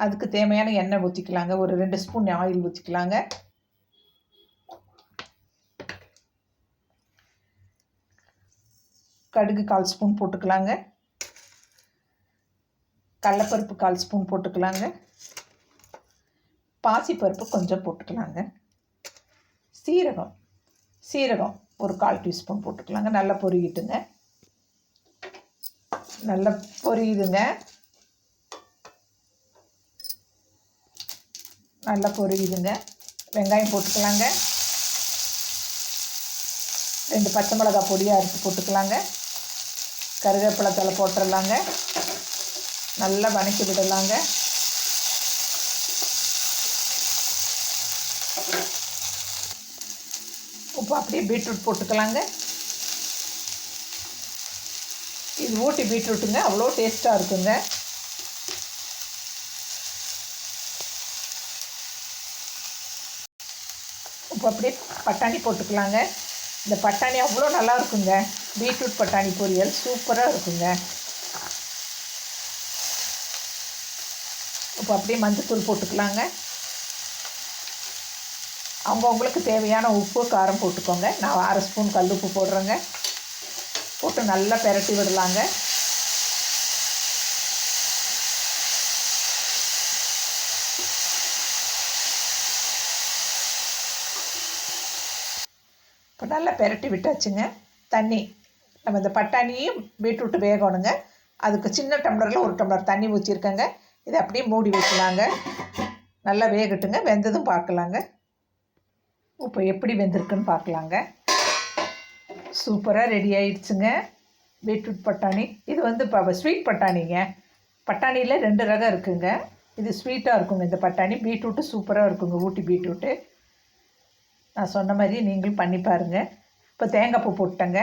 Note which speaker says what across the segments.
Speaker 1: அதுக்கு தேவையான எண்ணெய் ஊற்றிக்கலாங்க. ஒரு 2 ஸ்பூன் ஆயில் ஊற்றிக்கலாங்க. கடுகு 1/4 ஸ்பூன் போட்டுக்கலாங்க. கடலைப்பருப்பு 1/4 ஸ்பூன் போட்டுக்கலாங்க. பாசிப்பருப்பு கொஞ்சம் போட்டுக்கலாங்க. சீரகம் ஒரு 1/4 டீஸ்பூன் போட்டுக்கலாங்க. நல்லா பொரியிட்டுங்க. நல்லா பொரியுதுங்க. நல்லா பொரியுதுங்க. வெங்காயம் போட்டுக்கலாங்க. 2 பச்சை மிளகாய் பொடியாக அரைச்சி போட்டுக்கலாங்க. கருவேப்பிலை தழை போட்டுடலாங்க. நல்லா வதக்கி விடலாங்க. இப்போ அப்படியே பீட்ரூட் போட்டுக்கலாங்க. இது ஊட்டி பீட்ரூட்டுங்க, அவ்வளோ டேஸ்ட்டாக இருக்குங்க. இப்போ அப்படியே பட்டாணி போட்டுக்கலாங்க. இந்த பட்டாணி அவ்வளோ நல்லா இருக்குங்க. பீட்ரூட் பட்டாணி பொரியல் சூப்பராக இருக்குங்க. இப்போ அப்படியே மஞ்சத்தூள் போட்டுக்கலாங்க. அவங்களுக்கு தேவையான உப்பு காரம் போட்டுக்கோங்க. நான் 1/2 ஸ்பூன் கல் உப்பு போடுறேங்க. போட்டு நல்லா பெரட்டி விடலாங்க. இப்போ நல்லா பெரட்டி விட்டாச்சுங்க. தண்ணி நம்ம இந்த பட்டாணியும் பீட்ரூட்டு வேகணுங்க. அதுக்கு சின்ன டம்ளரில் 1 டம்ளர் தண்ணி ஊற்றிருக்கேங்க. இதை அப்படியே மூடி வைக்கலாங்க. நல்லா வேகட்டுங்க. வெந்ததும் பார்க்கலாங்க. இப்போ எப்படி வெந்திருக்குன்னு பார்க்கலாங்க. சூப்பராக ரெடி ஆயிடுச்சுங்க பீட்ரூட் பட்டாணி. இது வந்து இப்போ ஸ்வீட் பட்டாணிங்க. பட்டாணியில் 2 ரகம் இருக்குங்க. இது ஸ்வீட்டாக இருக்குங்க இந்த பட்டாணி. பீட்ரூட்டு சூப்பராக இருக்குங்க, ஊட்டி பீட்ரூட்டு. நான் சொன்ன மாதிரி நீங்களும் பண்ணி பாருங்கள். இப்போ தேங்காய் பூ போட்டேங்க.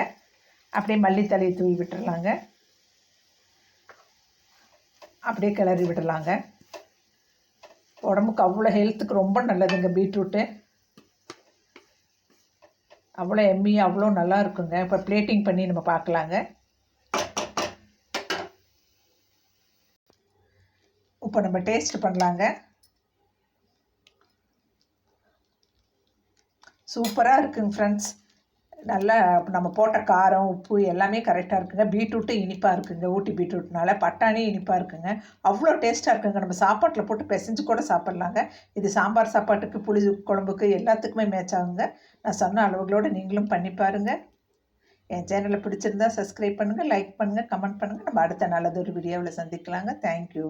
Speaker 1: அப்படியே மல்லித்தலையை தூவி விட்டுடலாங்க. அப்படியே கிளறி விடலாங்க. உடம்புக்கு அவ்வளோ ஹெல்த்துக்கு ரொம்ப நல்லதுங்க பீட்ரூட்டு. அவ்வளோ எம்மியாக அவ்வளோ நல்லா இருக்குங்க. இப்போ பிளேட்டிங் பண்ணி நம்ம பார்க்கலாங்க. இப்போ நம்ம டேஸ்ட் பண்ணலாங்க. சூப்பராக இருக்குங்க ஃப்ரெண்ட்ஸ். நல்லா நம்ம போட்ட காரம் உப்பு எல்லாமே கரெக்டாக இருக்குங்க. பீட்ரூட்டு இனிப்பாக இருக்குங்க. ஊட்டி பீட்ரூட்னால பட்டாணி இனிப்பாக இருக்குங்க. அவ்வளோ டேஸ்ட்டாக இருக்குங்க. நம்ம சாப்பாட்டில் போட்டு பிசைஞ்சு கூட சாப்பிட்லாங்க. இது சாம்பார் சாப்பாட்டுக்கு, புளி குழம்புக்கு எல்லாத்துக்குமே மேட்ச் ஆகுங்க. நான் சொன்ன அளவுகளோடு நீங்களும் பண்ணி பாருங்கள். என் சேனலை பிடிச்சிருந்தா சப்ஸ்கிரைப் பண்ணுங்கள், லைக் பண்ணுங்கள், கமெண்ட் பண்ணுங்கள். நம்ம அடுத்த நல்லதொரு வீடியோவில் சந்திக்கலாங்க. தேங்க்யூ.